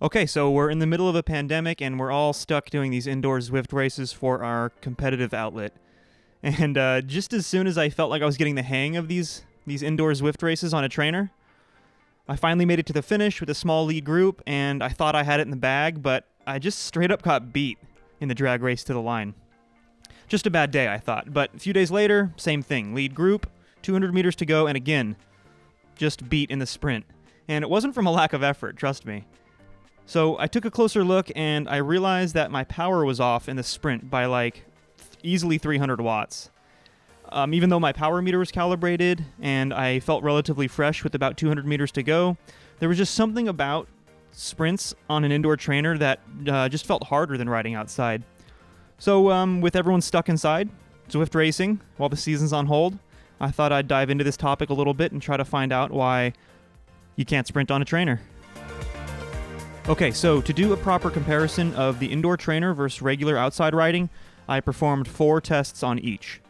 Okay, so we're in the middle of a pandemic and we're all stuck doing these indoor Zwift races for our competitive outlet. And just as soon as I felt like I was getting the hang of these indoor Zwift races on a trainer, I finally made it to the finish with a small lead group, and I thought I had it in the bag, but I just straight up got beat in the drag race to the line. Just a bad day, I thought. But a few days later, same thing. Lead group, 200 meters to go, and again, just beat in the sprint. And it wasn't from a lack of effort, trust me. So I took a closer look, and I realized that my power was off in the sprint by like easily 300 watts. Even though my power meter was calibrated and I felt relatively fresh with about 200 meters to go, there was just something about sprints on an indoor trainer that just felt harder than riding outside. So with everyone stuck inside, Zwift racing, while the season's on hold, I thought I'd dive into this topic a little bit and try to find out why you can't sprint on a trainer. Okay, so to do a proper comparison of the indoor trainer versus regular outside riding, I performed 4 tests on each.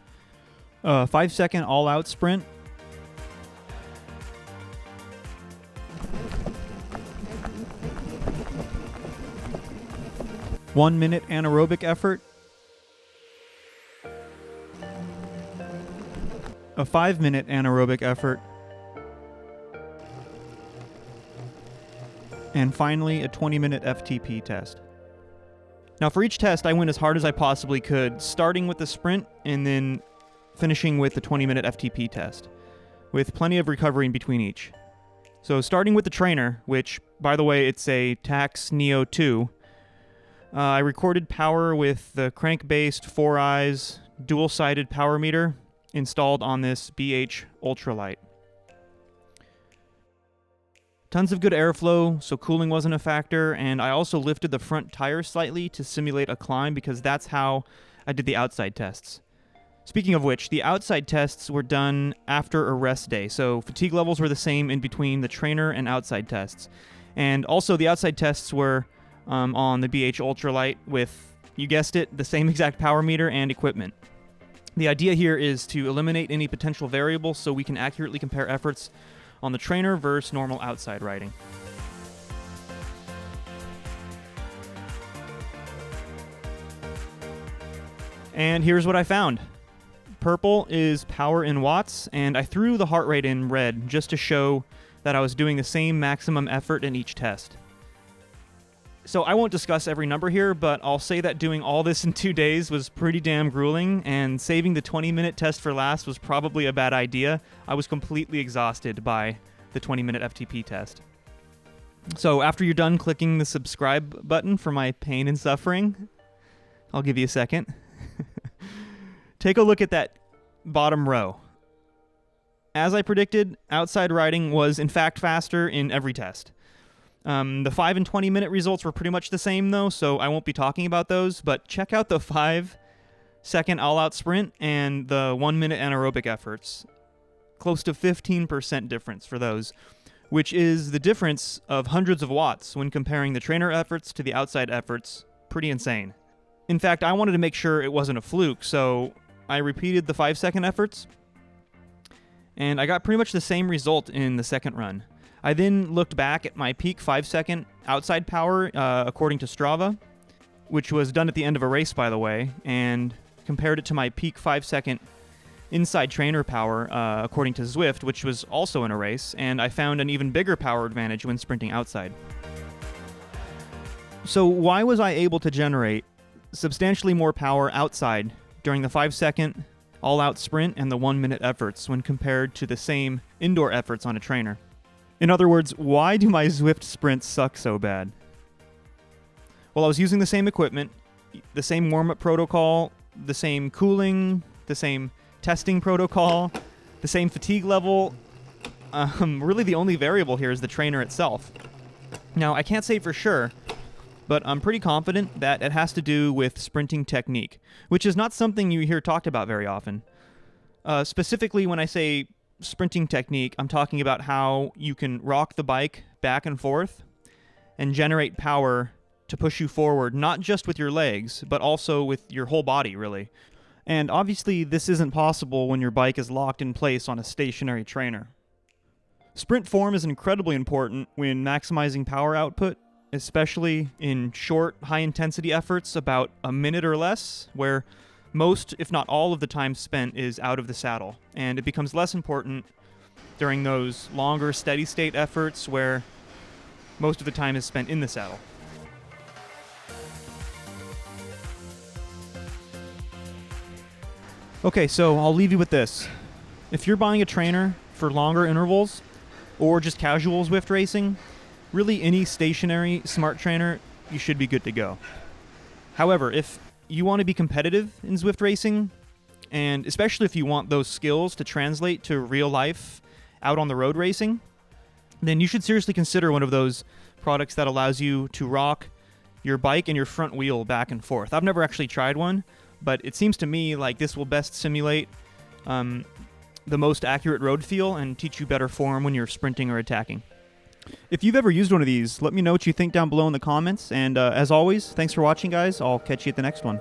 5-second all-out sprint, 1-minute anaerobic effort, a 5-minute anaerobic effort, and finally a 20-minute FTP test. Now for each test, I went as hard as I possibly could, starting with the sprint and then finishing with the 20-minute FTP test, with plenty of recovery in between each. So starting with the trainer, which, by the way, it's a Tax Neo 2, I recorded power with the crank-based 4-eyes dual-sided power meter installed on this BH Ultralight. Tons of good airflow, so cooling wasn't a factor, and I also lifted the front tire slightly to simulate a climb because that's how I did the outside tests. Speaking of which, the outside tests were done after a rest day, so fatigue levels were the same in between the trainer and outside tests. And also the outside tests were on the BH Ultralight with, you guessed it, the same exact power meter and equipment. The idea here is to eliminate any potential variables so we can accurately compare efforts on the trainer versus normal outside riding. And here's what I found. Purple is power in watts, and I threw the heart rate in red just to show that I was doing the same maximum effort in each test. So I won't discuss every number here, but I'll say that doing all this in 2 days was pretty damn grueling, and saving the 20-minute test for last was probably a bad idea. I was completely exhausted by the 20-minute FTP test. So after you're done clicking the subscribe button for my pain and suffering, I'll give you a second. Take a look at that bottom row. As I predicted, outside riding was in fact faster in every test. The 5 and 20-minute results were pretty much the same though, so I won't be talking about those, but check out the 5-second all-out sprint and the 1-minute anaerobic efforts. Close to 15% difference for those, which is the difference of hundreds of watts when comparing the trainer efforts to the outside efforts. Pretty insane. In fact, I wanted to make sure it wasn't a fluke, so I repeated the 5-second efforts, and I got pretty much the same result in the second run. I then looked back at my peak 5-second outside power, according to Strava, which was done at the end of a race, by the way, and compared it to my peak 5-second inside trainer power, according to Zwift, which was also in a race, and I found an even bigger power advantage when sprinting outside. So why was I able to generate substantially more power outside during the 5-second all-out sprint and the 1-minute efforts when compared to the same indoor efforts on a trainer? In other words, why do my Zwift sprints suck so bad? Well, I was using the same equipment, the same warm-up protocol, the same cooling, the same testing protocol, the same fatigue level. Really the only variable here is the trainer itself. Now, I can't say for sure, but I'm pretty confident that it has to do with sprinting technique, which is not something you hear talked about very often. Specifically, when I say sprinting technique, I'm talking about how you can rock the bike back and forth and generate power to push you forward, not just with your legs, but also with your whole body, really. And obviously, this isn't possible when your bike is locked in place on a stationary trainer. Sprint form is incredibly important when maximizing power output, especially in short, high-intensity efforts about a minute or less, where most, if not all, of the time spent is out of the saddle. And it becomes less important during those longer, steady-state efforts where most of the time is spent in the saddle. Okay, so I'll leave you with this. If you're buying a trainer for longer intervals or just casual Zwift racing, really any stationary smart trainer, you should be good to go. However, if you want to be competitive in Zwift racing, and especially if you want those skills to translate to real life out on the road racing, then you should seriously consider one of those products that allows you to rock your bike and your front wheel back and forth. I've never actually tried one, but it seems to me like this will best simulate the most accurate road feel and teach you better form when you're sprinting or attacking. If you've ever used one of these, let me know what you think down below in the comments. And as always, thanks for watching, guys. I'll catch you at the next one.